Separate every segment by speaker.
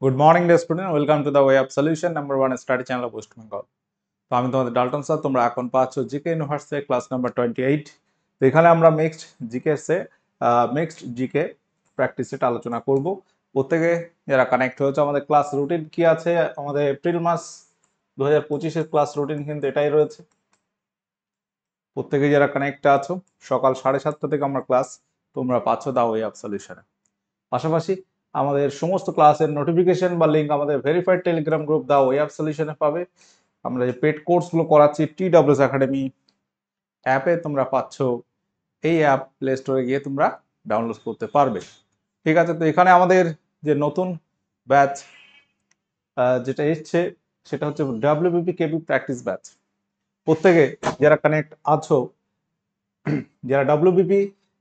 Speaker 1: Good morning day student, welcome to the way of solution number 1 study channel of West Bengal. তো আমি তোমাদের Dalton sir. তোমরা এখন পাচ্ছ জিকে ইউনিভার্সিটি ক্লাস নাম্বার 28। তো এখানে আমরা মিক্সড জিকে প্র্যাকটিস সেট আলোচনা করব। প্রত্যেকে যারা কানেক্ট হয়েছে, আমাদের ক্লাস রুটিন কি আছে, আমাদের এপ্রিল মাস 2025-এর ক্লাস রুটিন কিন্তু এটাই রয়েছে। প্রত্যেকে যারা কানেক্ট আছো, সকাল 7:30 থেকে আমরা ক্লাস তোমরা পাচ্ছ দ্য ওয়ে অফ সলিউশনে। পাশাপাশি আমাদের সমস্ত ক্লাসের নোটিফিকেশন বা লিঙ্ক আমাদের verified telegram group the way of সলিউশনে পাবে। আমরা যে পেড কোর্সগুলো করাচ্ছি TWS একাডেমি অ্যাপে তোমরা পাচ্ছ। এই অ্যাপ প্লে স্টোরে গিয়ে তোমরা ডাউনলোড করতে পারবে। ঠিক আছে, তো এখানে আমাদের যে নতুন ব্যাচ যেটা এসছে সেটা হচ্ছে WBP কেপি প্র্যাকটিস ব্যাচ। প্রত্যেকে যারা কানেক্ট আছো, যারা WBP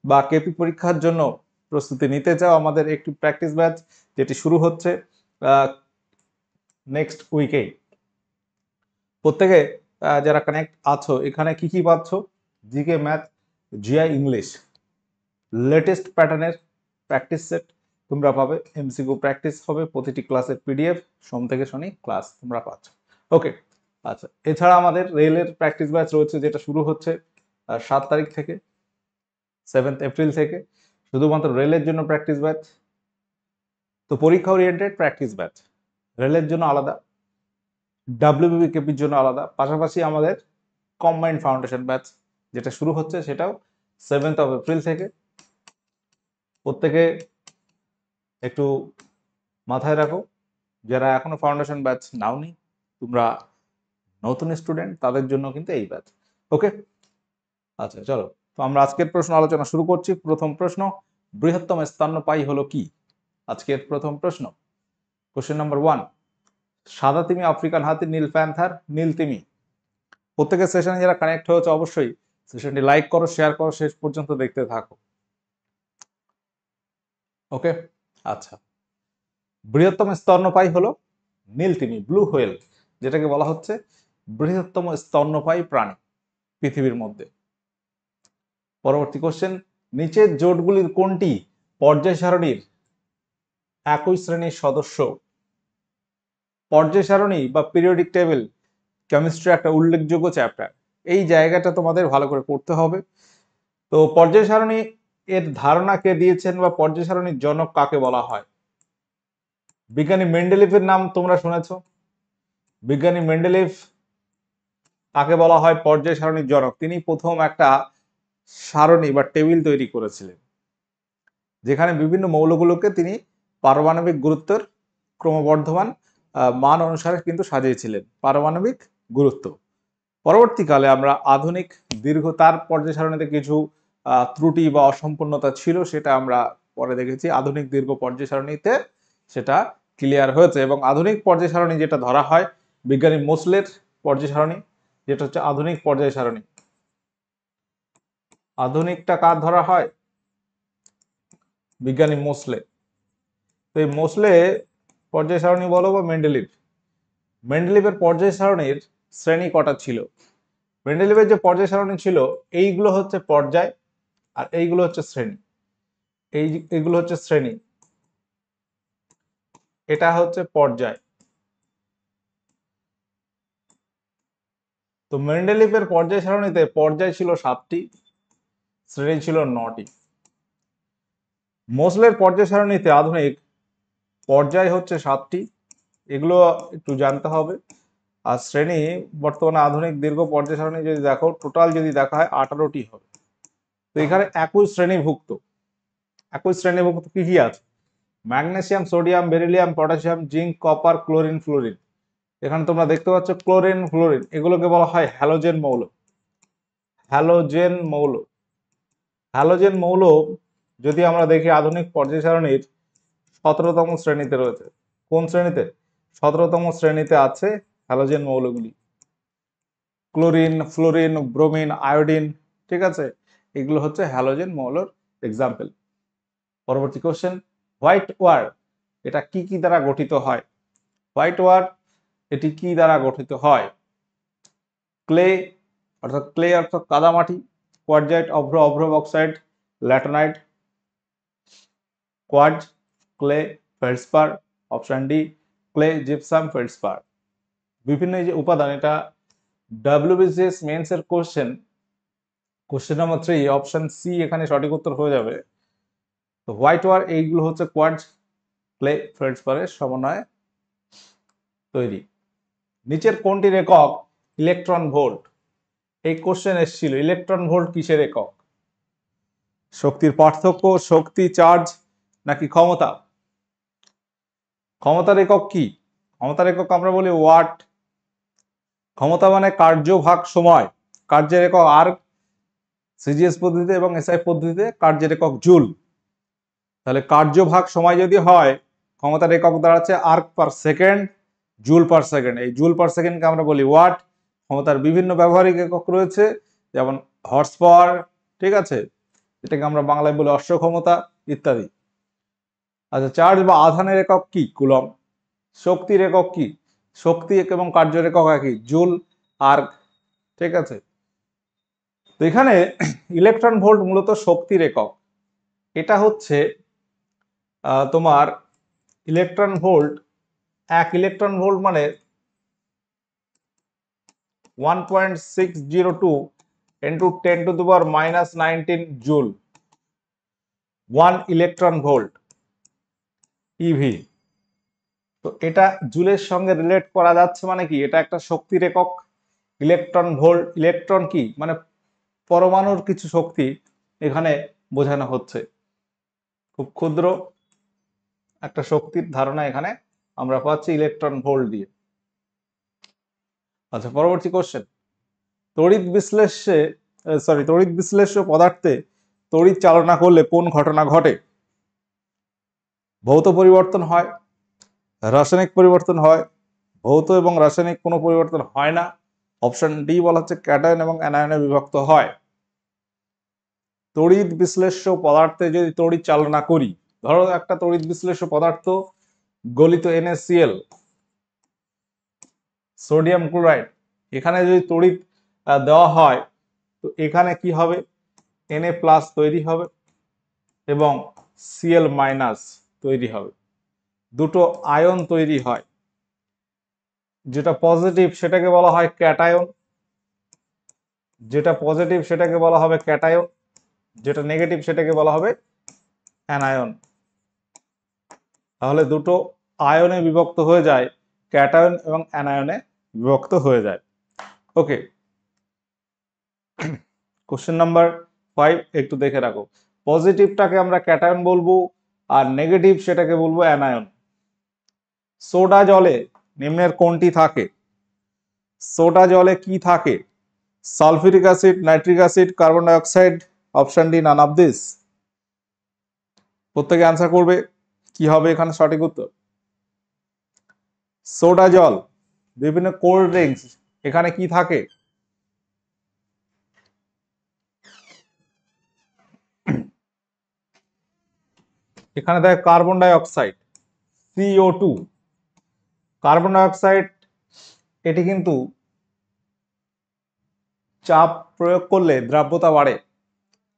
Speaker 1: বা কেপি পরীক্ষার জন্য প্রস্তুতি নিতে চাও, আমাদের একটি প্র্যাকটিস ব্যাচ যেটি শুরু হচ্ছে নেক্সট উইকে। প্রত্যেকে যারা কানেক্ট আছো, এখানে কি কি পাচ্ছ? GK math, GI English, latest প্যাটার্নের প্র্যাকটিস সেট তোমরা পাবে। এমসিকিউ প্র্যাকটিস হবে, প্রতিটি ক্লাসের PDF সোম থেকে শনি ক্লাস তোমরা পাচ্ছ। ওকে, আচ্ছা। এছাড়া আমাদের রেলের প্র্যাকটিস ব্যাচ রয়েছে, যেটা শুরু হচ্ছে 7 তারিখ থেকে, 7 এপ্রিল থেকে, শুধুমাত্র রেলের জন্য প্র্যাকটিস ব্যাচ। তো পরীক্ষা ওরিয়েন্টেড প্র্যাকটিস ব্যাচ, রেলের জন্য আলাদা, WBP কেপির জন্য আলাদা। পাশাপাশি আমাদের কম্বাইন্ড ফাউন্ডেশন ব্যাচ যেটা শুরু হচ্ছে, সেটাও 7 এপ্রিল থেকে। প্রত্যেকে একটু মাথায় রাখো, যারা এখনো ফাউন্ডেশন ব্যাচ নাওনি, তোমরা নতুন স্টুডেন্ট, তাদের জন্য কিন্তু এই ব্যাচ। ওকে, আচ্ছা চলো। তো আমরা আজকের প্রশ্ন আলোচনা শুরু করছি। প্রথম প্রশ্ন, বৃহত্তম স্তন্যপায়ী হলো কি? আজকের প্রথম প্রশ্ন, কোশ্চেন নাম্বার 1, সাদা তিমি, আফ্রিকান হাতি, নীল প্যান্থার, নীল তিমি। প্রত্যেকের সেশনে যারা কানেক্ট হয়েছে, অবশ্যই সেশনটি লাইক করো, শেয়ার করো, শেষ পর্যন্ত দেখতে থাকো। ওকে, আচ্ছা। বৃহত্তম স্তন্যপায়ী হলো নীল তিমি, ব্লু হোয়েল, যেটাকে বলা হচ্ছে বৃহত্তম স্তন্যপায়ী প্রাণী পৃথিবীর মধ্যে। পরবর্তী কোশ্চেন, নিচের জোটগুলির কোনটি পর্যায় সারণীর একই শ্রেণীর সদস্য? পর্যায় সারণী বা পিরিয়ডিক টেবিল কেমিস্ট্রি একটা উল্লেখযোগ্য চ্যাপ্টার। এই জায়গাটা তোমাদের ভালো করে পড়তে হবে। তো পর্যায় সারণী এর ধারণা কে দিয়েছেন বা পর্যায় সারণীর জনক কাকে বলা হয়? বিজ্ঞানী মেন্ডেলিভের নাম তোমরা শুনেছ। বিজ্ঞানী মেন্ডেলিভ তাকে বলা হয় পর্যায় সারণীর জনক। তিনি প্রথম একটা সারণী বা টেবিল তৈরি করেছিলেন, যেখানে বিভিন্ন মৌলগুলোকে তিনি পারমাণবিক গুরুত্বের ক্রমবর্ধমান মান অনুসারে কিন্তু সাজিয়েছিলেন, পারমাণবিক গুরুত্ব। পরবর্তীকালে আমরা আধুনিক তার পর্যায় সারণীতে কিছু ত্রুটি বা অসম্পূর্ণতা ছিল, সেটা আমরা পরে দেখেছি। আধুনিক দীর্ঘ পর্যায় সারণীতে সেটা ক্লিয়ার হয়েছে, এবং আধুনিক পর্যায় সারণী যেটা ধরা হয় বিজ্ঞানী মোসলের পর্যায় সারণী, যেটা হচ্ছে আধুনিক পর্যায় সারণী। আধুনিকটা কার ধরা হয়? বিজ্ঞানী মোসলে। তো এই মোসলে পর্যায় সারণী বলো বা মেন্ডেলিভের পর্যায় সারণীর শ্রেণী কটা ছিল? মেন্ডেলিভের যে পর্যায় সারণী ছিল, এইগুলো হচ্ছে পর্যায় আর এইগুলো হচ্ছে শ্রেণী। এইগুলো হচ্ছে শ্রেণী, এটা হচ্ছে পর্যায়। তো মেন্ডেলিভের পর্যায় সারণীতে পর্যায় ছিল 7টি, শ্রেণী ছিল 9টি। মোসলের পর্যায় সারণীতে আধুনিক পর্যায় হচ্ছে 7টি, এগুলো একটু জানতে হবে। আর শ্রেণী বর্তমানে আধুনিক দীর্ঘ পর্যায় সারণী যদি দেখো, টোটাল যদি দেখা হয় 18টি হবে। তো এখানে একই শ্রেণীভুক্ত কি কি আছে? Magnesium, sodium, beryllium, potassium, zinc, copper, chlorine, fluorine. এখানে তোমরা দেখতে পাচ্ছ ক্লোরিন, ফ্লোরিন, এগুলোকে বলা হয় হ্যালোজেন মৌল। হ্যালোজেন মৌল, হ্যালোজেন মৌল যদি আমরা দেখি আধুনিক পর্যায় সারণীর 17তম শ্রেণীতে রয়েছে। কোন শ্রেণীতে? 17তম শ্রেণীতে আছে হ্যালোজেন মৌলগুলি। ক্লোরিন, ফ্লোরিন, ব্রোমিন, আয়োডিন, ঠিক আছে, এগুলো হচ্ছে হ্যালোজেন মৌলের এক্সাম্পল। পরবর্তী কোশ্চেন, হোয়াইট ওয়ার এটা কি কি দ্বারা গঠিত হয়? হোয়াইট ওয়ার এটি কি দ্বারা গঠিত হয়? ক্লে অর্থাৎ কাদামাটি, কোয়ার্জাইট, অভ্র bauxite, laterite, quartz, clay, feldspar, option d clay, gypsum, feldspar. বিভিন্ন এই যে উপাদান, এটা ডাব্লিউবিসিএস মেন্স এর কোশ্চেন নাম্বার 3, অপশন সি এখানে সঠিক উত্তর হয়ে যাবে। তো হোয়াইট ওয়ার এইগুলো হচ্ছে কোয়ার্টজ, ক্লে, ফেল্ডস্পারের সমন্বয়ে তৈরি। নিচের কোনটির একক ইলেকট্রন ভোল্ট? এই কোশ্চেন এসেছিল, ইলেকট্রন ভোল্ট কিসের একক? শক্তির পার্থক্য, শক্তি, চার্জ নাকি ক্ষমতা? ক্ষমতার একক কি? ক্ষমতার একক আমরা বলি ওয়াট। ক্ষমতা মানে কার্য ভাগ সময়, কার্যের একক আর্ক, সিজিএস পদ্ধতিতে এবং এসআই পদ্ধতিতে কার্যের একক জুল। তাহলে কার্য ভাগ সময় যদি হয়, ক্ষমতার একক দাঁড়াচ্ছে arc per second, joule per second. এই জুল পার সেকেন্ডকে আমরা বলি ওয়াট। ক্ষমতার বিভিন্ন ব্যবহারিক একক রয়েছে, যেমন হর্স পাওয়ার, ঠিক আছে, এটাকে আমরা বাংলায় বলি অশ্ব ক্ষমতা ইত্যাদি। আচ্ছা, চার্জ বা আধানের একক কি? কুলম। শক্তির একক কি? শক্তি এবং কার্যের একক একই, জুল, আর্ক, ঠিক আছে। তো এখানে ইলেকট্রন ভোল্ট মূলত শক্তির একক। এটা হচ্ছে তোমার ইলেকট্রন ভোল্ট, 1 ইলেকট্রন ভোল্ট মানে 1.602 into 10 to the power -19 joule, 1 electron volt EV. তো এটা জুলের সঙ্গে রিলেট করা যাচ্ছে, মানে কি এটা একটা শক্তির একক। ইলেকট্রন ভোল্ট, ইলেকট্রন কি মানে পরমাণুর কিছু শক্তি এখানে বোঝানো হচ্ছে। খুব ক্ষুদ্র একটা শক্তির ধারণা এখানে আমরা পাচ্ছি ইলেকট্রন ভোল্ট দিয়ে। আচ্ছা, পরবর্তী কোশ্চেন। তড়িৎ বিশ্লেষ্য পদার্থে তড়িৎ চালনা করলে কোন ঘটনা ঘটে? ভৌত পরিবর্তন হয়, রাসায়নিক পরিবর্তন হয়, ভৌত এবং রাসায়নিক কোনো পরিবর্তন হয় না। অপশন ডি বলা হচ্ছে ক্যাটায়ন এবং অ্যানায়নে বিভক্ত হয়। তড়িৎ বিশ্লেষ্য পদার্থে যদি তড়িৎ চালনা করি, ধরো একটা তড়িৎ বিশ্লেষ্য পদার্থ গলিত NaCl, সোডিয়াম ক্লোরাইড, এখানে যদি তড়িৎ দেওয়া হয়, তো এখানে কি হবে? Na+ তৈরি হবে এবং Cl- তৈরি হবে। দুটো আয়ন তৈরি হয়, যেটা পজিটিভ সেটাকে বলা হয় ক্যাটায়ন, যেটা পজিটিভ সেটাকে বলা হবে ক্যাটায়ন, যেটা নেগেটিভ সেটাকে বলা হবে অ্যানায়ন। তাহলে দুটো আয়নে বিভক্ত হয়ে যায়, ক্যাটায়ন এবং অ্যানায়নে বিভক্ত হয়ে যায়। ওকে, কোশ্চেন নাম্বার 5 একটু দেখে রাখো। পজিটিভটাকে আমরা ক্যাটায়ন বলবো আর নেগেটিভ সেটাকে বলবো অ্যানায়ন। সোডা জলে নিম্নের কোনটি থাকে? সোডা জলে কি থাকে? Sulphuric acid, nitric acid, carbon die অক্সাইড। Option D none of this. প্রত্যেকে অ্যান্সার করবে, কি হবে এখানে সঠিক উত্তর? সোডা জল, বিভিন্ন কোল্ড ড্রিঙ্কস, এখানে কি থাকে? এখানে দেখ carbon die oxide, CO2। Carbon die oxide এটি কিন্তু চাপ প্রয়োগ করলে দ্রাব্যতা বাড়ে।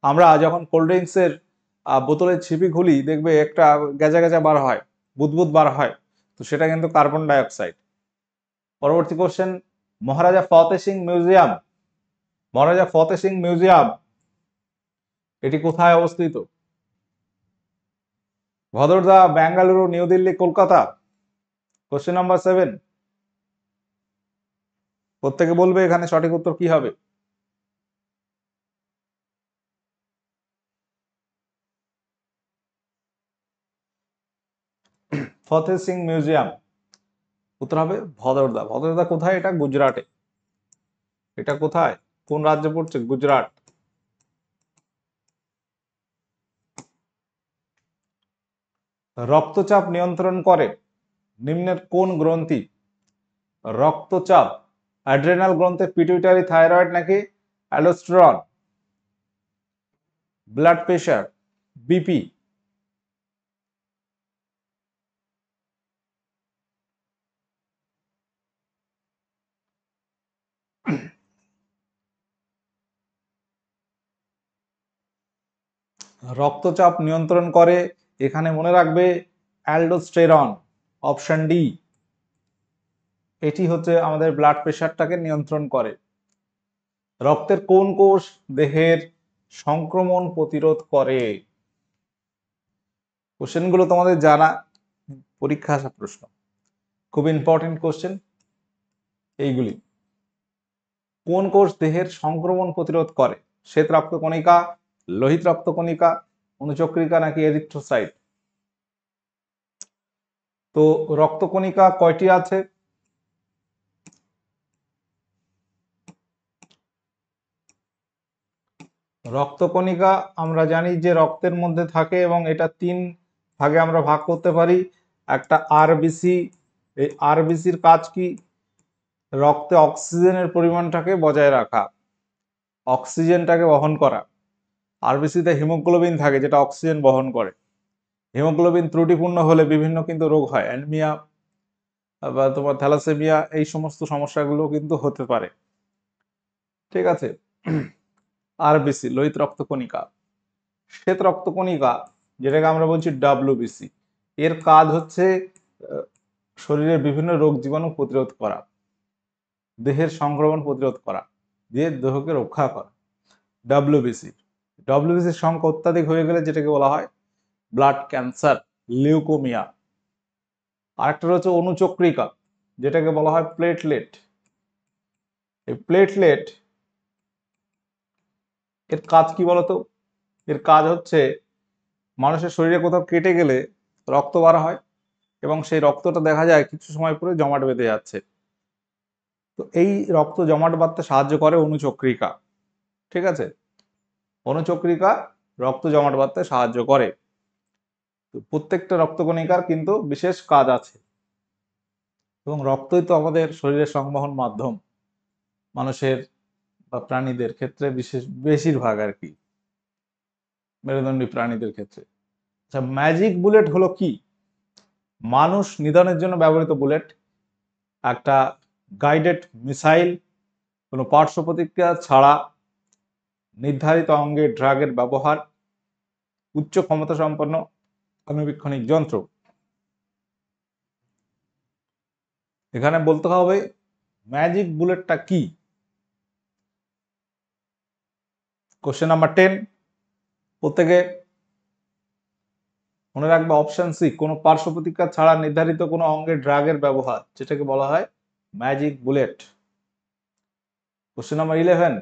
Speaker 1: আমরা যখন কোল্ড ড্রিঙ্কসের বোতলের ছিপি খুলি, দেখবে একটা গেজা গেজা বার হয়, বুদবুদ বার হয়, তো সেটা কিন্তু কার্বন ডাই অক্সাইড। পরবর্তী question. Maharaja Fateh Singh museum, Maharaja Fateh Singh museum এটি কোথায় অবস্থিত? Vadodara, Bengaluru, new Delhi, Kolkata. Question number 7, প্রত্যেকে বলবে এখানে সঠিক উত্তর কি হবে? ফতেহ সিং মিউজিয়াম, উত্তর হবে ভদরদা। ভদরদা কোথায়? এটা গুজরাটে। এটা কোথায়, কোন রাজ্যে পড়ছে? গুজরাট। রক্তচাপ নিয়ন্ত্রণ করে নিম্নের কোন গ্রন্থি? রক্তচাপ, অ্যাড্রেনাল গ্রন্থে পিটুইটারি, থাইরয়েড নাকি অ্যালোস্টেরন? Blood pressure, BP. রক্তচাপ নিয়ন্ত্রণ করে, এখানে মনে রাখবে অ্যালডোস্টেরন। অপশন ডি, এটি হচ্ছে আমাদের ব্লাড প্রেশারটাকে নিয়ন্ত্রণ করে। রক্তের কোন কোষ দেহের সংক্রমণ প্রতিরোধ করে? কোশ্চেনগুলো তোমাদের জানা, পরীক্ষা আসা প্রশ্ন, খুব ইম্পর্টেন্ট কোশ্চেন এইগুলি। কোন কোষ দেহের সংক্রমণ প্রতিরোধ করে? শ্বেত রক্তকণিকা, লোহিত রক্তকণিকা, অনুচক্রিকা নাকি এরিথ্রোসাইট? তো রক্তকণিকা কয়টি আছে? রক্তকণিকা আমরা জানি যে রক্তের মধ্যে থাকে এবং এটা 3 ভাগে আমরা ভাগ করতে পারি। একটা আরবিসি, এই আরবিসির কাজ কি? রক্তে অক্সিজেনের পরিমাণটাকে বজায় রাখা, অক্সিজেনটাকে বহন করা। আরবিসিতে হিমোগ্লোবিন থাকে যেটা অক্সিজেন বহন করে। হিমোগ্লোবিন ত্রুটিপূর্ণ হলে বিভিন্ন কিন্তু রোগ হয়, অ্যানিমিয়া বা তোমার থ্যালাসেমিয়া, এই সমস্ত সমস্যাগুলো কিন্তু হতে পারে। ঠিক আছে, আরবিসি লোহিত রক্তকণিকা। শ্বেত রক্তকণিকা যেটাকে আমরা বলছি ডাব্লিউবিসি, এর কাজ হচ্ছে শরীরের বিভিন্ন রোগ জীবাণু প্রতিরোধ করা, দেহের সংক্রমণ প্রতিরোধ করা, দিয়ে দেহকে রক্ষা করা। ডাব্লিউবিসি, ডাব্লিউবিসির সংখ্যা অত্যাধিক হয়ে গেলে যেটাকে বলা হয় ব্লাড ক্যান্সার, লিউকোমিয়া। আরেকটা রয়েছে অনুচক্রিকা, যেটাকে বলা হয় প্লেটলেট। এই প্লেটলেট এর কাজ কি বলতো? এর কাজ হচ্ছে মানুষের শরীরে কোথাও কেটে গেলে রক্ত বার হয় এবং সেই রক্তটা দেখা যায় কিছু সময় পরে জমাট বেঁধে যাচ্ছে। তো এই রক্ত জমাট বাঁধতে সাহায্য করে অনুচক্রিকা। ঠিক আছে, অনুচক্রিকা রক্ত জমাট বাঁধতে সাহায্য করে। তো প্রত্যেকটা রক্তকণিকার কিন্তু বিশেষ কাজ আছে এবং রক্তই তো আমাদের শরীরের সংবহন মাধ্যম মানুষের বা প্রাণীদের ক্ষেত্রে, বেশিরভাগ আর কি মেরুদণ্ডী প্রাণীদের ক্ষেত্রে। আচ্ছা, ম্যাজিক বুলেট হলো কি? মানুষ নিধনের জন্য ব্যবহৃত বুলেট, একটা গাইডেড মিসাইল, কোনো পার্শ্ব প্রতিক্রিয়া ছাড়া নির্ধারিত অঙ্গে ড্রাগের ব্যবহার, উচ্চ ক্ষমতা সম্পন্ন আণুবীক্ষণিক যন্ত্র। এখানে বলতে হবে ম্যাজিক বুলেটটা কি। কোশ্চেন নাম্বার 10, প্রত্যেকে মনে রাখবে অপশন সি, কোনো পার্শ্ব প্রতিক্রিয়া ছাড়া নির্ধারিত কোনো অঙ্গে ড্রাগের ব্যবহার, যেটাকে বলা হয় ম্যাজিক বুলেট। কোশ্চেন নাম্বার 11,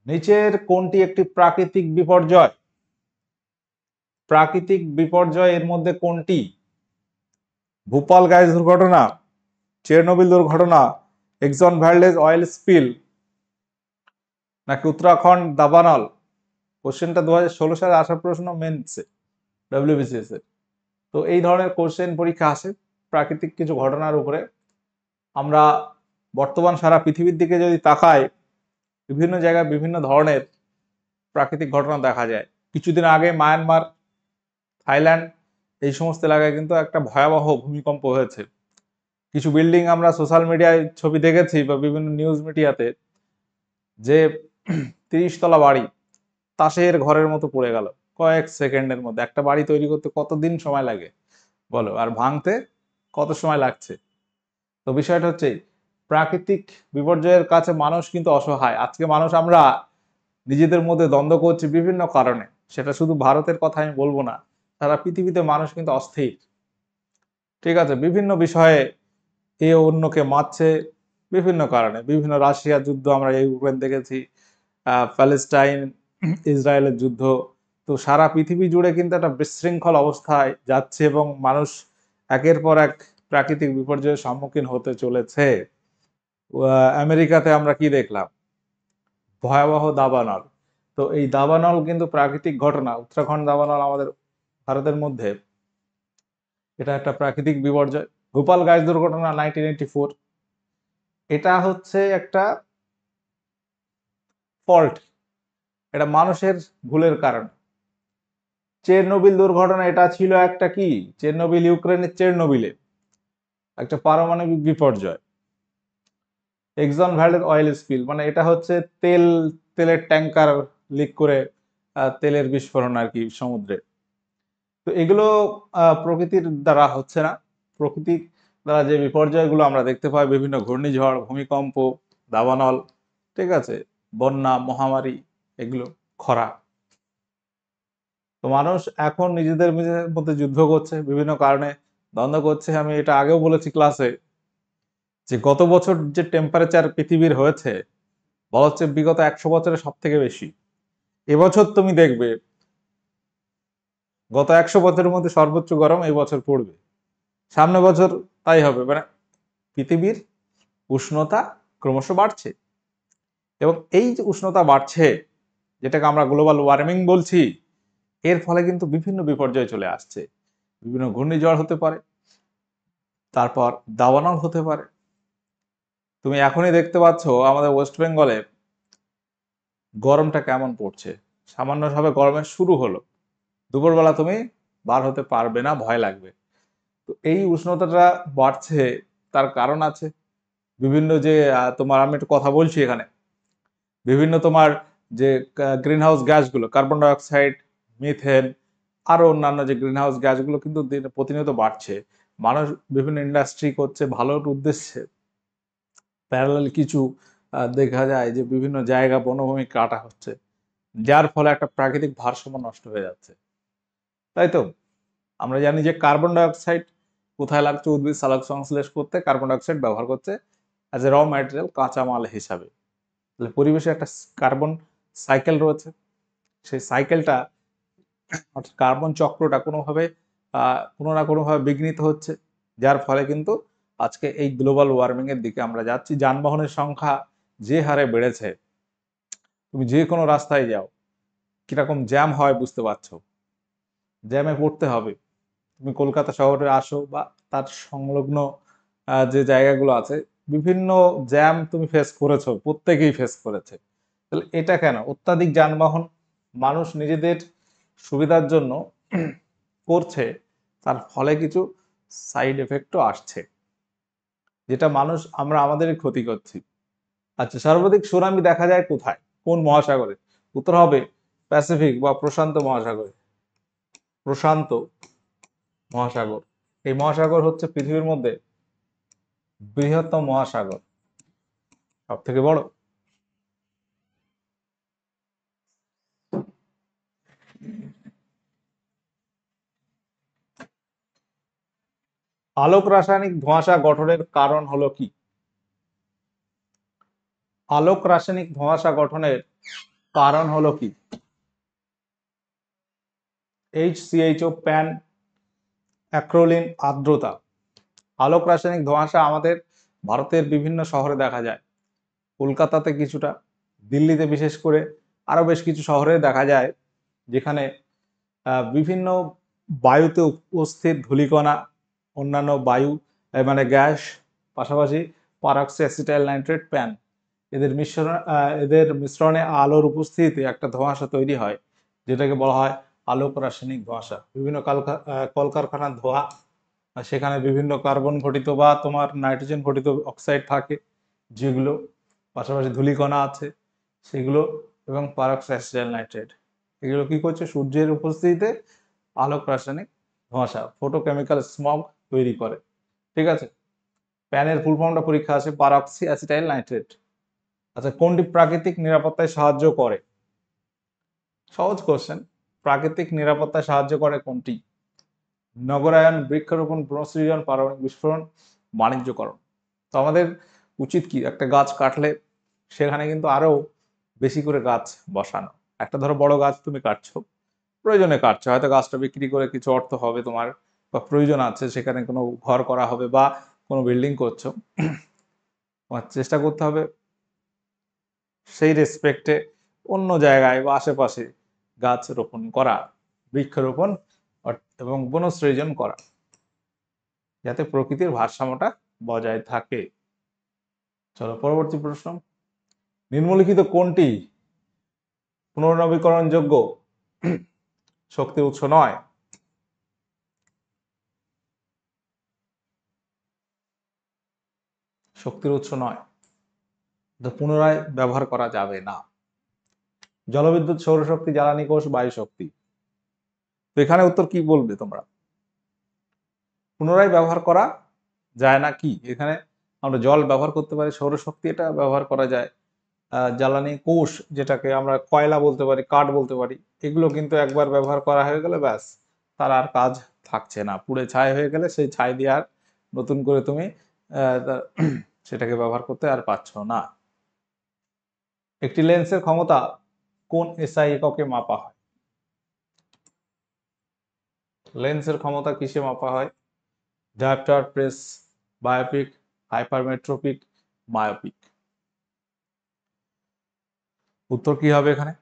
Speaker 1: নিচের কোনটি একটি প্রাকৃতিক বিপর্যয়? প্রাকৃতিক বিপর্যয় এর মধ্যে কোনটি? ভোপাল গ্যাস দুর্ঘটনা, চেরনোবিল দুর্ঘটনা, এক্সন ভ্যালডেজ অয়েল স্পিল নাকি উত্তরাখণ্ড দাবানল? কোশ্চেনটা 2016 সালে আসার প্রশ্ন মেন্সে, ডব্লিউবিসিএস এর। তো এই ধরনের কোশ্চেন পরীক্ষা আসে প্রাকৃতিক কিছু ঘটনার উপরে। আমরা বর্তমান সারা পৃথিবীর দিকে যদি তাকাই, বিভিন্ন জায়গায় বিভিন্ন ধরনের প্রাকৃতিক ঘটনা দেখা যায়। কিছুদিন আগে মায়ানমার, থাইল্যান্ড, এই সমস্ত এলাকায় কিন্তু একটা ভয়াবহ ভূমিকম্প হয়েছে। কিছু বিল্ডিং আমরা সোশ্যাল মিডিয়ায় ছবি দেখেছি বা বিভিন্ন নিউজ মিডিয়াতে, যে 30 তলা বাড়ি তাসের ঘরের মতো পড়ে গেল কয়েক সেকেন্ডের মধ্যে। একটা বাড়ি তৈরি করতে কতদিন সময় লাগে বলো, আর ভাঙতে কত সময় লাগছে? তো বিষয়টা হচ্ছে প্রাকৃতিক বিপর্যয়ের কাছে মানুষ কিন্তু অসহায়। আজকে মানুষ আমরা নিজেদের মধ্যে দ্বন্দ্ব করছি বিভিন্ন কারণে, সেটা শুধু ভারতের কথা আমি বলবো না, সারা পৃথিবীতে মানুষ কিন্তু অস্থির। ঠিক আছে, বিভিন্ন বিষয়ে এ অন্যকে মারছে বিভিন্ন কারণে, বিভিন্ন রাশিয়া যুদ্ধ আমরা ইউক্রেন দেখেছি, প্যালেস্টাইন ইসরায়েলের যুদ্ধ। তো সারা পৃথিবী জুড়ে কিন্তু একটা বিশৃঙ্খল অবস্থায় যাচ্ছে এবং মানুষ একের পর এক প্রাকৃতিক বিপর্যয়ের সম্মুখীন হতে চলেছে। আমেরিকাতে আমরা কি দেখলাম? ভয়াবহ দাবানল। তো এই দাবানল কিন্তু প্রাকৃতিক ঘটনা। উত্তরাখণ্ড দাবানল আমাদের ভারতের মধ্যে, এটা একটা প্রাকৃতিক বিপর্যয়। ভোপাল গ্যাস দুর্ঘটনা 1984, এটা হচ্ছে একটা ফল্ট, এটা মানুষের ভুলের কারণে। চেরনোবিল দুর্ঘটনা, এটা ছিল একটা কি, চেরনোবিল ইউক্রেনের চেরনোবিলে একটা পারমাণবিক বিপর্যয়। এক্সন ভ্যালডেজ অয়েল স্পিল, মানে এটা হচ্ছে তেলের ট্যাঙ্কার লিক করে তেলের বিস্ফোরণ আর কি সমুদ্রে। তো এগুলো প্রকৃতির দ্বারা হচ্ছে না। প্রকৃতির দ্বারা যে বিপর্যয়গুলো আমরা দেখতে পাই, বিভিন্ন ঘূর্ণিঝড়, ভূমিকম্প, দাবানল, ঠিক আছে, বন্যা, মহামারী, এগুলো, খরা। তো মানুষ এখন নিজেদের নিজেদের মধ্যে যুদ্ধ করছে, বিভিন্ন কারণে দ্বন্দ্ব করছে। আমি এটা আগেও বলেছি ক্লাসে, যে গত বছর যে টেম্পারেচার পৃথিবীর হয়েছে, বলা হচ্ছে বিগত 100 বছরে সব থেকে বেশি। এবছর তুমি দেখবে গত 100 বছরের মধ্যে সর্বোচ্চ গরম এই বছর পড়বে, সামনে বছর তাই হবে। মানে পৃথিবীর উষ্ণতা ক্রমশ বাড়ছে, এবং এই যে উষ্ণতা বাড়ছে, যেটাকে আমরা গ্লোবাল ওয়ার্মিং বলছি, এর ফলে কিন্তু বিভিন্ন বিপর্যয় চলে আসছে। বিভিন্ন ঘূর্ণিঝড় হতে পারে, তারপর দাবানল হতে পারে। তুমি এখনই দেখতে পাচ্ছ আমাদের ওয়েস্ট বেঙ্গলে গরমটা কেমন পড়ছে। সামান্যভাবে গরমের শুরু হলো, দুপুরবেলা তুমি বার হতে পারবে না, ভয় লাগবে। তো এই উষ্ণতাটা বাড়ছে, তার কারণ আছে। বিভিন্ন যে তোমার, আমি একটু কথা বলছি এখানে, বিভিন্ন তোমার যে গ্রিন হাউস গ্যাসগুলো, কার্বন ডাইঅক্সাইড, মিথেন, আরো অন্যান্য যে গ্রিন হাউস গ্যাসগুলো কিন্তু প্রতিনিয়ত বাড়ছে। মানুষ বিভিন্ন ইন্ডাস্ট্রি করছে ভালোর উদ্দেশ্যে, প্যারালাল কিছু দেখা যায় যে বিভিন্ন জায়গা বনভূমি কাটা হচ্ছে, যার ফলে একটা প্রাকৃতিক ভারসাম্য নষ্ট হয়ে যাচ্ছে, তাই তো? আমরা জানি যে কার্বন ডাইঅক্সাইড কোথায় লাগছে, উদ্ভিদ সালোক সংশ্লেষ করতে কার্বন ডাইঅক্সাইড ব্যবহার করছে অ্যাজ এ র ম্যাটেরিয়াল, কাঁচামাল হিসাবে। তাহলে পরিবেশে একটা কার্বন সাইকেল রয়েছে, সেই সাইকেলটা, অর্থাৎ কার্বন চক্রটা কোনোভাবে কোনো না কোনোভাবে বিঘ্নিত হচ্ছে, যার ফলে কিন্তু আজকে এই গ্লোবাল ওয়ার্মিং এর দিকে আমরা যাচ্ছি। যানবাহনের সংখ্যা যে হারে বেড়েছে, তুমি যে কোনো রাস্তায় যাও কিরকম জ্যাম হয় বুঝতে পারছো, জ্যামে পড়তে হবে। তুমি কলকাতা শহরে আসো বা তার সংলগ্ন যে জায়গাগুলো আছে, বিভিন্ন জ্যাম তুমি ফেস করেছো, প্রত্যেকেই ফেস করেছে। তাহলে এটা কেন? অত্যাধিক যানবাহন মানুষ নিজেদের সুবিধার জন্য করছে, তার ফলে কিছু সাইড এফেক্টও আসছে, যেটা মানুষ আমরা আমাদেরই ক্ষতি করছি। আচ্ছা, সর্বাধিক সুনামি দেখা যায় কোথায়, কোন মহাসাগরে? উত্তর হবে প্যাসিফিক বা প্রশান্ত মহাসাগরে। প্রশান্ত মহাসাগর, এই মহাসাগর হচ্ছে পৃথিবীর মধ্যে বৃহত্তম মহাসাগর, সব থেকে বড়। আলোক রাসায়নিক ধোঁয়াশা গঠনের কারণ হলো কি? আলোক রাসায়নিক ধোঁয়াশা গঠনের কারণ হলো কি? HCHO, প্যান অ্যাক্রোলিন, আর্দ্রতা। আলোক রাসায়নিক ধোঁয়াশা আমাদের ভারতের বিভিন্ন শহরে দেখা যায়, কলকাতাতে কিছুটা, দিল্লিতে বিশেষ করে, আরো বেশ কিছু শহরে দেখা যায়, যেখানে বিভিন্ন বায়ুতে উপস্থিত ধূলিকণা, অন্যান্য বায়ু মানে গ্যাস, পাশাপাশি পারক্সি অ্যাসিটাইল নাইট্রেট, প্যান, এদের মিশ্রণে আলোর উপস্থিতিতে একটা ধোঁয়াশা তৈরি হয়, যেটাকে বলা হয় আলোক রাসায়নিক ধোঁয়াশা। বিভিন্ন কলকারখানার ধোঁয়া, সেখানে বিভিন্ন কার্বন ঘটিত বা তোমার নাইট্রোজেন ঘটিত অক্সাইড থাকে, যেগুলো, পাশাপাশি ধূলিকণা আছে সেগুলো, এবং পারক্সি অ্যাসিটাইল নাইট্রেট, এগুলো কি করছে, সূর্যের উপস্থিতিতে আলোক রাসায়নিক ধোঁয়াশা, ফটোকেমিক্যাল স্মগ তৈরি করে। ঠিক আছে, প্যানের ফুল ফর্মটা পরীক্ষা আছে, পারক্সি অ্যাসিটাইল নাইট্রেট। আচ্ছা, কোনটি প্রাকৃতিক নিরাপত্তায় সাহায্য করে? সহজ কোশ্চেন, প্রাকৃতিক নিরাপত্তায় সাহায্য করে কোনটি? নগরায়ন, বৃক্ষরোপণ, বনসৃজন, পারমাণবিক বিস্ফোরণ, বাণিজ্যকরণ। তো আমাদের উচিত কি, একটা গাছ কাটলে সেখানে কিন্তু আরো বেশি করে গাছ বসানো। একটা ধরো বড় গাছ তুমি কাটছো, প্রয়োজনে কাটছো, হয়তো গাছটা বিক্রি করে কিছু অর্থ হবে তোমার, বা প্রয়োজন আছে সেখানে কোনো ঘর করা হবে বা কোনো বিল্ডিং করছো, তোমার চেষ্টা করতে হবে সেই রেসপেক্টে অন্য জায়গায় বা আশেপাশে গাছ রোপণ করা, বৃক্ষরোপণ এবং বনসৃজন করা, যাতে প্রকৃতির ভারসাম্যটা বজায় থাকে। চলো পরবর্তী প্রশ্ন, নিম্নলিখিত কোনটি পুনর্নবীকরণযোগ্য শক্তির উৎস নয়? শক্তির উৎস নয়, পুনরায় ব্যবহার করা যাবে না। জলবিদ্যুৎ, সৌরশক্তি, জ্বালানি কোষ, বায়ু শক্তি। তো এখানে উত্তর কি বলবে তোমরা? পুনরায় ব্যবহার করা যায় না কি? এখানে আমরা জল ব্যবহার করতে পারি, সৌরশক্তি এটা ব্যবহার করা যায়, জ্বালানি কোষ যেটাকে আমরা কয়লা বলতে পারি, কাঠ বলতে পারি, এগুলো কিন্তু একবার ব্যবহার করা হয়ে গেলে ব্যাস তার আর কাজ থাকছে না, পুড়ে ছাই হয়ে গেলে সেই ছাই দিয়ে আর নতুন করে তুমি সেটাকে ব্যবহার করতে আর পারছ না। একটি লেন্সের ক্ষমতা কোন এসআই এককে মাপা হয়? লেন্সের ক্ষমতা কিসে মাপা হয়? Dioptre, presbyopic, hypermetropic, myopic. উত্তর কি হবে এখানে?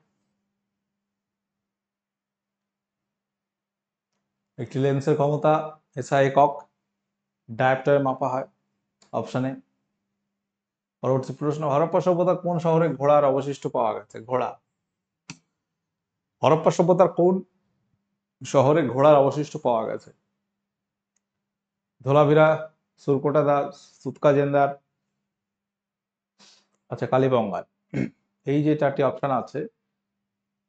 Speaker 1: একটি লেন্সের ক্ষমতা এসআই একক ডায়োপ্টারে মাপা হয়, অপশন এ। পরবর্তী প্রশ্ন, হরপ্পা সভ্যতার কোন শহরে ঘোড়ার অবশিষ্ট পাওয়া গেছে? ঘোড়া। হরপ্পা সভ্যতার কোন শহরে ঘোড়ার অবশিষ্ট পাওয়া গেছে? ধোলাভিরা, সুরকোটাদা, সুতকাজেন্দার, আচ্ছা কালীবঙ্গাল। এই যে 4টি অপশন আছে,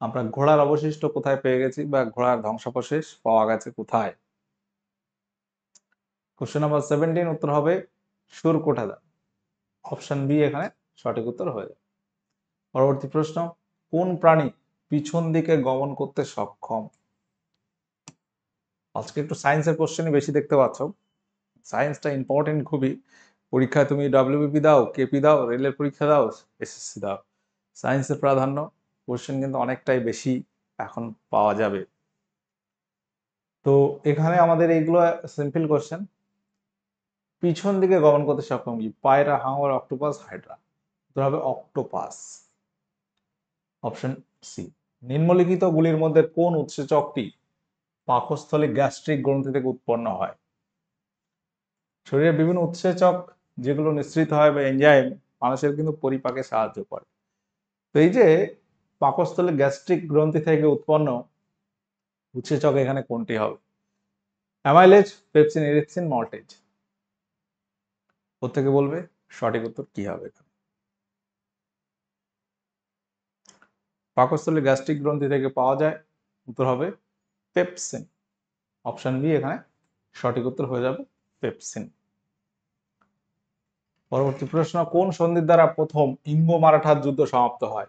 Speaker 1: আমরা ঘোড়ার অবশিষ্ট কোথায় পেয়ে গেছি বা ঘোড়ার ধ্বংসাবশেষ পাওয়া গেছে কোথায়? কোশ্চেন নাম্বার 17 উত্তর হবে সুরকোটাদা, অপশন বি এখানে সঠিক উত্তর হয়ে যাবে। পরবর্তী প্রশ্ন, কোন প্রাণী পিছন দিকে গমন করতে সক্ষম? আজকে একটু সায়েন্সের কোশ্চেনই বেশি দেখতে পাচ্ছ, সায়েন্সটা ইম্পর্টেন্ট খুবই। পরীক্ষায় তুমি ডব্লিউবিপি দাও, কেপি দাও, রেলের পরীক্ষা দাও, এসএসসি দাও, সায়েন্সের প্রাধান্য কোশ্চেন কিন্তু অনেকটাই বেশি এখন পাওয়া যাবে। তো এখানে আমাদের এইগুলো সিম্পল কোশ্চেন। পিছন দিকে গমন করতে সক্ষম কি? পায়রা, হাঙর, অক্টোপাস, হাইড্রা। উত্তর হবে অক্টোপাস, অপশন সি। নিম্নলিখিত গুলির মধ্যে কোন উৎসেচকটি পাকস্থলী গ্যাস্ট্রিক গ্রন্থি থেকে উৎপন্ন হয়? শরীরের বিভিন্ন উৎসেচক যেগুলো নিঃসৃত হয় বা এনজাইম মানুষের কিন্তু পরিপাকে সাহায্য করে। তো এই যে পাকস্থলী গ্যাস্ট্রিক গ্রন্থি থেকে উৎপন্ন উৎসেচক এখানে কোনটি হবে? অ্যামাইলেজ, পেপসিন, ইরিথ্রিন, মল্টেজ। প্রত্যেকে বলবে সঠিক উত্তর কি হবে এখানে। পাকস্থলী গ্যাস্ট্রিক গ্রন্থি থেকে পাওয়া যায়, উত্তর হবে পেপসিন, অপশন বি এখানে সঠিক উত্তর হয়ে যাবে পেপসিন। পরবর্তী প্রশ্ন, কোন সন্ধির দ্বারা প্রথম ইঙ্গো মারাঠার যুদ্ধ সমাপ্ত হয়?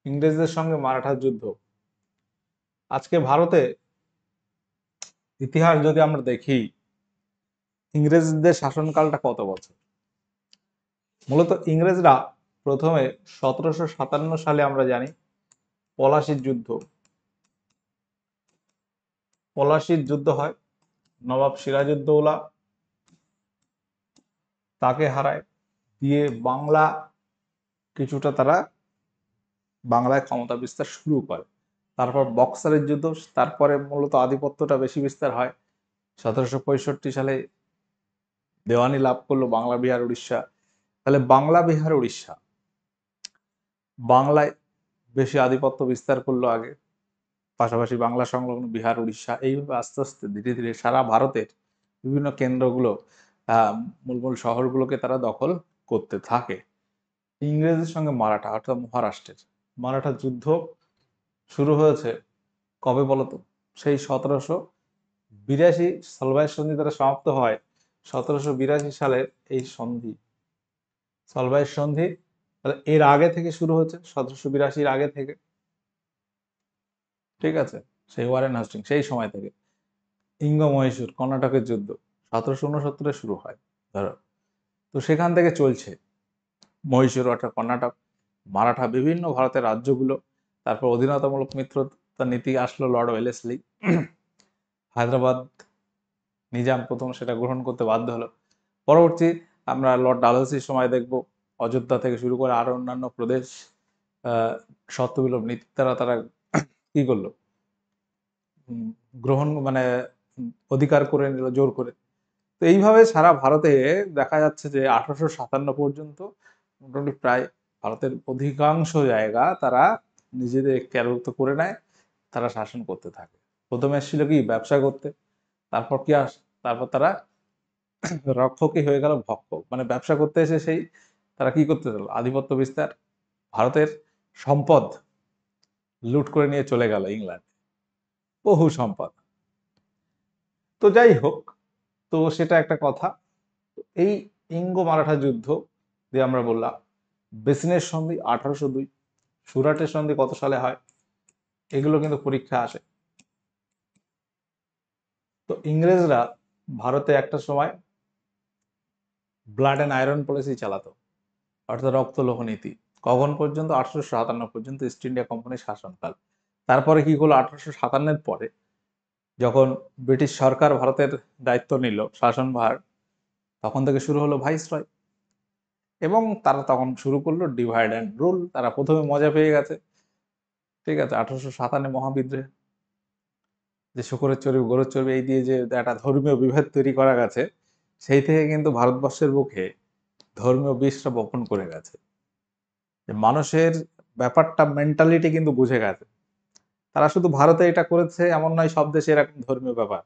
Speaker 1: ইংরেজদের সঙ্গে মারাঠার যুদ্ধ। আজকে ভারতে ইতিহাস যদি আমরা দেখি, ইংরেজদের শাসনকালটা কত বছর? মূলত ইংরেজরা প্রথমে 1757 সালে আমরা জানি পলাশির যুদ্ধ, পলাশির যুদ্ধ হয়, নবাব সিরাজউদ্দৌলা তাকে হারায়, দিয়ে বাংলা কিছুটা তারা বাংলায় ক্ষমতা বিস্তার শুরু করে। তারপর বক্সারের যুদ্ধ, তারপরে মূলত আধিপত্যটা বেশি বিস্তার হয়। 1765 সালে দেওয়ানি লাভ করলো বাংলা, বিহার, উড়িষ্যা। তাহলে বাংলা, বিহার, উড়িষ্যা, বাংলায় বেশি আধিপত্য বিস্তার করলো আগে, পাশাপাশি বাংলা সংলগ্ন বিহার, উড়িষ্যা, এইভাবে আস্তে আস্তে ধীরে ধীরে সারা ভারতের বিভিন্ন কেন্দ্রগুলো, মূল মূল শহরগুলোকে তারা দখল করতে থাকে। ইংরেজদের সঙ্গে মারাঠা অর্থাৎ মহারাষ্ট্রের মারাঠা যুদ্ধ শুরু হয়েছে কবে বলতো? সেই 1782 সলভাইয়ের সন্ধি দ্বারা সমাপ্ত হয় 1782 সালের এই সন্ধি, সলভাইয়ের সন্ধি। তাহলে এর আগে থেকে শুরু হচ্ছে 1782 আগে থেকে, ঠিক আছে, সেই ওয়ারেন হাস্টিং সেই সময় থেকে। ইঙ্গ মহীশূর কর্ণাটকের যুদ্ধ 1769 শুরু হয় ধরো, তো সেখান থেকে চলছে মহীশূর অর্থাৎ কর্ণাটক, মারাঠা, বিভিন্ন ভারতের রাজ্যগুলো। তারপর অধীনতামূলক মিত্রতা নীতি আসলো লর্ড ওয়েলেসলি, হায়দ্রাবাদ নিজাম প্রথম সেটা গ্রহণ করতে বাধ্য হলো। পরবর্তী আমরা লর্ড ডালহৌসির সময় দেখব অযোধ্যা থেকে শুরু করে আরো অন্যান্য প্রদেশ শর্তবিলোপ নীতি দ্বারা তারা কি করলো, গ্রহণ মানে অধিকার করে নিল জোর করে। তো এইভাবে সারা ভারতে দেখা যাচ্ছে যে 1857 পর্যন্ত মোটামুটি প্রায় ভারতের অধিকাংশ জায়গা তারা নিজেদের এখতিয়ারভুক্ত করে নেয়, তারা শাসন করতে থাকে। প্রথমে এসেছিল কি ব্যবসা করতে, তারপর কি তারপর তারা রক্ষকই হয়ে গেল ভক্ষক, মানে ব্যবসা করতে এসে সেই তারা কি করতে চলো আধিপত্য বিস্তার, ভারতের সম্পদ লুট করে নিয়ে চলে গেল ইংল্যান্ড। বহু সম্পদ। তো যাই হোক, তো সেটা একটা কথা। এই ইঙ্গ মারাঠা যুদ্ধ যে আমরা বললাম, বেসিনের সন্ধি 1802, সুরাটের সন্ধি কত সালে হয়, এগুলো কিন্তু পরীক্ষা আসে। তো ইংরেজরা ভারতে একটা সময় ব্লাড অ্যান্ড আয়রন পলিসি চালাতো, অর্থাৎ রক্ত লৌহ নীতি। কখন পর্যন্ত? 1857 পর্যন্ত, ইস্ট ইন্ডিয়া কোম্পানির শাসনকাল। তারপরে কি হলো? 1857 পরে যখন ব্রিটিশ সরকার ভারতের দায়িত্ব নিল শাসনভার, তখন থেকে শুরু হলো ভাইসরয়, এবং তারা তখন শুরু করলো ডিভাইড অ্যান্ড রুল। তারা প্রথমে মজা পেয়ে গেছে, ঠিক আছে, 1857 মহাবিদ্রোহে যে শুকরের চর্বি গরুর চর্বি এই দিয়ে যে একটা ধর্মীয় বিভেদ তৈরি করা গেছে, সেই থেকে কিন্তু ভারতবর্ষের বুকে ধর্মীয় বীজটা বপন করে গেছে। যে মানুষের ব্যাপারটা, মেন্টালিটি কিন্তু বুঝে গেছে। তারা শুধু ভারতে এটা করেছে এমন নয়, সব দেশে এরকম ধর্মীয় ব্যাপার।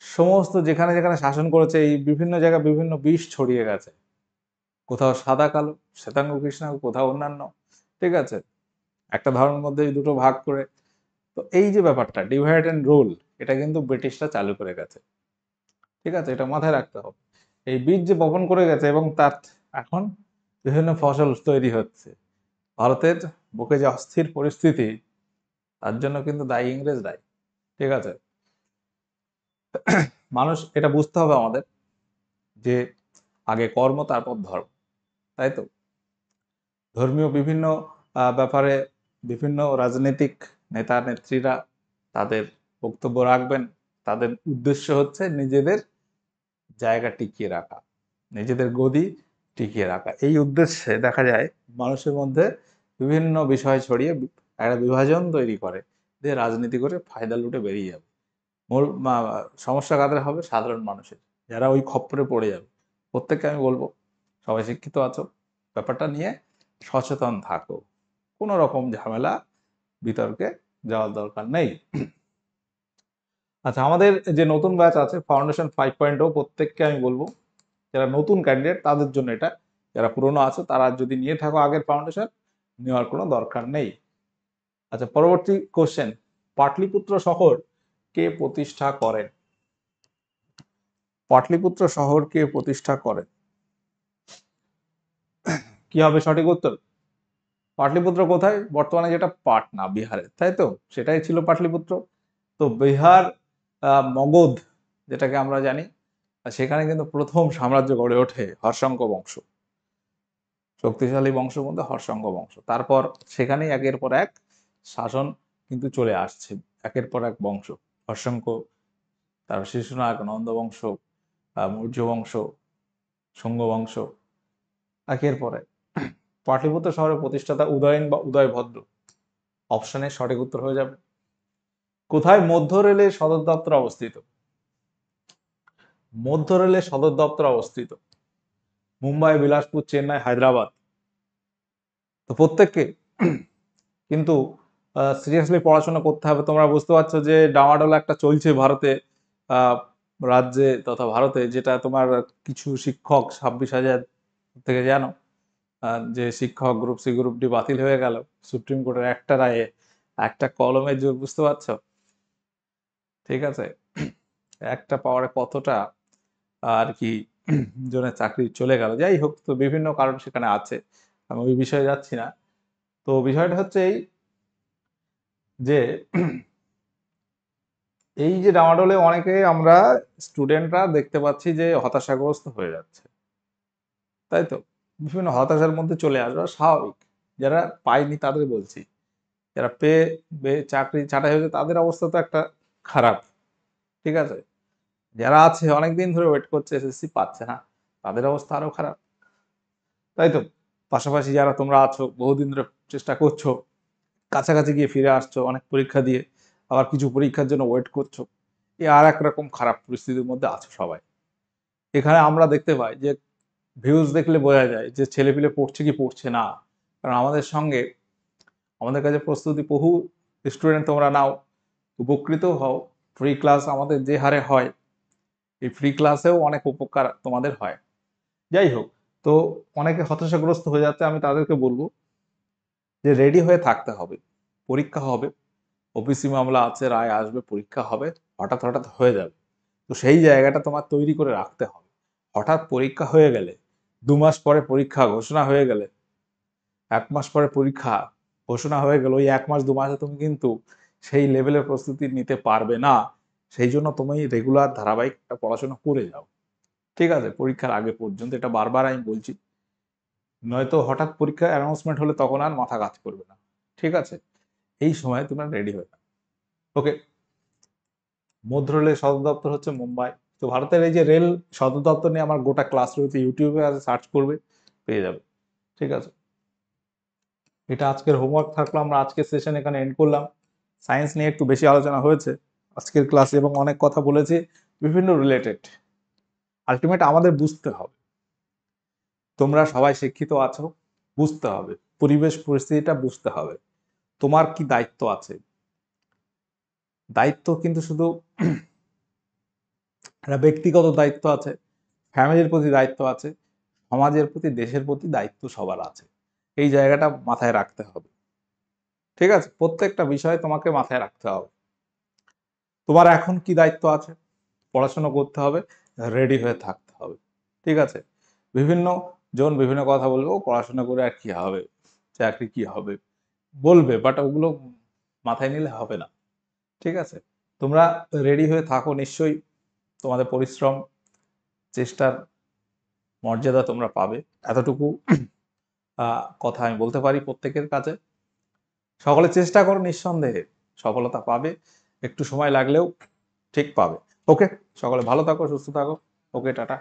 Speaker 1: সমস্ত যেখানে যেখানে শাসন করেছে, এই বিভিন্ন জায়গায় বিভিন্ন বিষ ছড়িয়ে গেছে। কোথাও সাদা কালো, শ্বেতাঙ্গ কৃষ্ণাঙ্গ, কোথাও অন্যান্য, ঠিক আছে, একটা ধর্মের মধ্যে দুটো ভাগ করে। তো এই যে ব্যাপারটা ডিভাইড অ্যান্ড রুল, এটা কিন্তু ব্রিটিশরা চালু করে গেছে, ঠিক আছে, এটা মাথায় রাখতে হবে। এই বীজ যে বপন করে গেছে, এবং তার এখন বিভিন্ন ফসল তৈরি হচ্ছে। ভারতের বুকে যে অস্থির পরিস্থিতি, তার জন্য কিন্তু দায়ী ইংরেজরাই, ঠিক আছে। মানুষ এটা বুঝতে হবে আমাদের, যে আগে কর্ম তারপর ধর্ম, তাই তো। ধর্মীয় বিভিন্ন ব্যাপারে বিভিন্ন রাজনৈতিক নেতা নেত্রীরা তাদের বক্তব্য রাখবেন। তাদের উদ্দেশ্য হচ্ছে নিজেদের জায়গা টিকিয়ে রাখা, নিজেদের গদি টিকিয়ে রাখা। এই উদ্দেশ্যে দেখা যায় মানুষের মধ্যে বিভিন্ন বিষয় ছড়িয়ে একটা বিভাজন তৈরি করে, যে রাজনীতি করে ফায়দা লুটে বেরিয়ে যাবে। মূল সমস্যা কাদের হবে? সাধারণ মানুষের, যারা ওই খপ্পরে পড়ে যাবে। প্রত্যেককে আমি বলবো, সবাই শিক্ষিত আছো, ব্যাপারটা নিয়ে সচেতন থাকো, কোনো রকম ঝামেলা বিতর্কে যাওয়ার দরকার নেই। আচ্ছা, আমাদের যে নতুন ব্যাচ আছে ফাউন্ডেশন 5.0, প্রত্যেককে আমি বলবো, যারা নতুন ক্যান্ডিডেট তাদের জন্য এটা, যারা পুরনো আছে তারা যদি নিয়ে থাকো আগের ফাউন্ডেশন, নেওয়ার কোনো দরকার নেই। আচ্ছা, পরবর্তী কোশ্চেন, পাটলিপুত্র শহর কে প্রতিষ্ঠা করেন? পাটলিপুত্র শহর কে প্রতিষ্ঠা করেন? কি হবে সঠিক উত্তর? পাটলিপুত্র কোথায়? বর্তমানে যেটা পাটনা, বিহারে, তাই তো, সেটাই ছিল পাটলিপুত্র। তো বিহার, মগধ যেটাকে আমরা জানি, সেখানে কিন্তু প্রথম সাম্রাজ্য গড়ে ওঠে হর্ষঙ্ক বংশ, শক্তিশালী বংশের মধ্যে হর্ষঙ্ক বংশ। তারপর সেখানেই একের পর এক শাসন কিন্তু চলে আসছে, একের পর এক বংশ, হর্ষঙ্ক, তার শিশুনাগ, নন্দবংশ, মৌর্য বংশ, শুঙ্গ বংশ, একের পর এক। পাটলিপুত্র শহরের প্রতিষ্ঠাতা উদয়ন বা উদয়ভদ্র, অপশনের সঠিক উত্তর হয়ে যাবে। কোথায় মধ্য রেলের সদর দপ্তর অবস্থিত? মধ্য রেলের সদর দপ্তর অবস্থিত মুম্বাই, বিলাসপুর, চেন্নাই, হায়দ্রাবাদ। তো প্রত্যেককে কিন্তু সিরিয়াসলি পড়াশোনা করতে হবে। তোমরা বুঝতে পারছো যে ডামাডোল একটা চলছে ভারতে, আহ, রাজ্যে তথা ভারতে, যেটা তোমার কিছু শিক্ষক 26,000 থেকে জানো, যে শিক্ষক গ্রুপ সি গ্রুপ ডি বাতিল হয়ে গেল সুপ্রিম কোর্টের একটা রায়ে, একটা কলমের জোর, বুঝতে পারছো, ঠিক আছে। একটা পাওয়ারে কতটা আর কি জনের চাকরি চলে গেল। যাই হোক, তো বিভিন্ন কারণ সেখানে আছে, আমি ওই বিষয়ে যাচ্ছি না। তো বিষয়টা হচ্ছে এই, যে এই যে ডামাডোলে অনেকে আমরা স্টুডেন্টরা দেখতে পাচ্ছি যে হতাশাগ্রস্ত হয়ে যাচ্ছে, তাই তো, বিভিন্ন হতাশার মধ্যে চলে আসবে, স্বাভাবিক। যারা পায়নি তাদের বলছি, যারা পেয়ে চাকরি ছাঁটাই হয়েছে তাদের অবস্থা তো একটা খারাপ, ঠিক আছে। যারা আছে অনেকদিন ধরে ওয়েট করছে, এসএসসি পাচ্ছে না, তাদের অবস্থা আরো খারাপ, তাই তো। পাশাপাশি যারা তোমরা আছো বহুদিন ধরে চেষ্টা করছো, কাছাকাছি গিয়ে ফিরে আসছো অনেক পরীক্ষা দিয়ে, আবার কিছু পরীক্ষার জন্য ওয়েট করছো, এই আর এক রকম খারাপ পরিস্থিতির মধ্যে আছো সবাই। এখানে আমরা দেখতে পাই যে ভিউজ দেখলে বোঝা যায় যে ছেলেপিলে পড়ছে কি পড়ছে না। কারণ আমাদের সঙ্গে, আমাদের কাছে প্রস্তুতি বহু স্টুডেন্ট তোমরা নাও, উপকৃত হও। ফ্রি ক্লাস আমাদের যে হারে হয়, এই ফ্রি ক্লাসেও অনেক উপকার তোমাদের হয়। যাই হোক, তো অনেকে হতাশাগ্রস্ত হয়ে যাচ্ছে, আমি তাদেরকে বলবো যে রেডি হয়ে থাকতে হবে, পরীক্ষা হবে, ওপিসি মামলা আছে, রায় আসবে, পরীক্ষা হবে, হঠাৎ হঠাৎ হয়ে যাবে। তো সেই জায়গাটা তোমার তৈরি করে রাখতে হবে। হঠাৎ পরীক্ষা হয়ে গেলে, 2 মাস পরে পরীক্ষা ঘোষণা হয়ে গেলে, 1 মাস পরে পরীক্ষা ঘোষণা হয়ে গেল, ওই 1 মাস 2 মাসে তুমি কিন্তু সেই লেভেলের প্রস্তুতি নিতে পারবে না। সেই জন্য তুমি রেগুলার ধারাবাহিক একটা পড়াশোনা করে যাও, ঠিক আছে, পরীক্ষার আগে পর্যন্ত। এটা বারবার আমি বলছি, নয়তো হঠাৎ পরীক্ষা অ্যানাউন্সমেন্ট হলে তখন আর মাথা কাজ করবে না, ঠিক আছে। এই সময় তোমরা রেডি হয়ে যাও। ওকে। মধ্য রেলের সদর দপ্তর হচ্ছে মুম্বাই। তো ভারতের এই যে রেল সদর দপ্তর নিয়ে আমার গোটা ক্লাস রয়েছে, ইউটিউবে আছে, সার্চ করবে, পেয়ে যাবে, ঠিক আছে। এটা আজকের হোমওয়ার্ক থাকলো। আমরা আজকের সেশন এখানে এন্ড করলাম। সায়েন্স নিয়ে একটু বেশি আলোচনা হয়েছে আজকের ক্লাসে এবং অনেক কথা বলেছি বিভিন্ন রিলেটেড। আলটিমেট আমাদের বুঝতে হবে, তোমরা সবাই শিক্ষিত আছো, বুঝতে হবে পরিবেশ পরিস্থিতিটা, বুঝতে হবে তোমার কি দায়িত্ব আছে। দায়িত্ব কিন্তু শুধু একটা ব্যক্তিগত দায়িত্ব আছে, ফ্যামিলির প্রতি দায়িত্ব আছে, সমাজের প্রতি, দেশের প্রতি দায়িত্ব সবার আছে। এই জায়গাটা মাথায় রাখতে হবে, ঠিক আছে। প্রত্যেকটা বিষয় তোমাকে মাথায় রাখতে হবে। তোমার এখন কি দায়িত্ব আছে, পড়াশোনা করতে হবে, রেডি হয়ে থাকতে হবে, ঠিক আছে। বিভিন্ন জন বিভিন্ন কথা বলবে, ও পড়াশোনা করে আর কি হবে, চাকরি কি হবে বলবে, বাট ওগুলো মাথায় নিলে হবে না, ঠিক আছে। তোমরা রেডি হয়ে থাকো, নিশ্চয়ই তোমাদের পরিশ্রম, চেষ্টার মর্যাদা তোমরা পাবে, এতটুকু কথা আমি বলতে পারি প্রত্যেকের কাছে। সকলে চেষ্টা করো, নিঃসন্দেহে সফলতা পাবে, একটু সময় লাগলেও ঠিক পাবে। ওকে, সকলে ভালো থাকো, সুস্থ থাকো। ওকে, টাটা।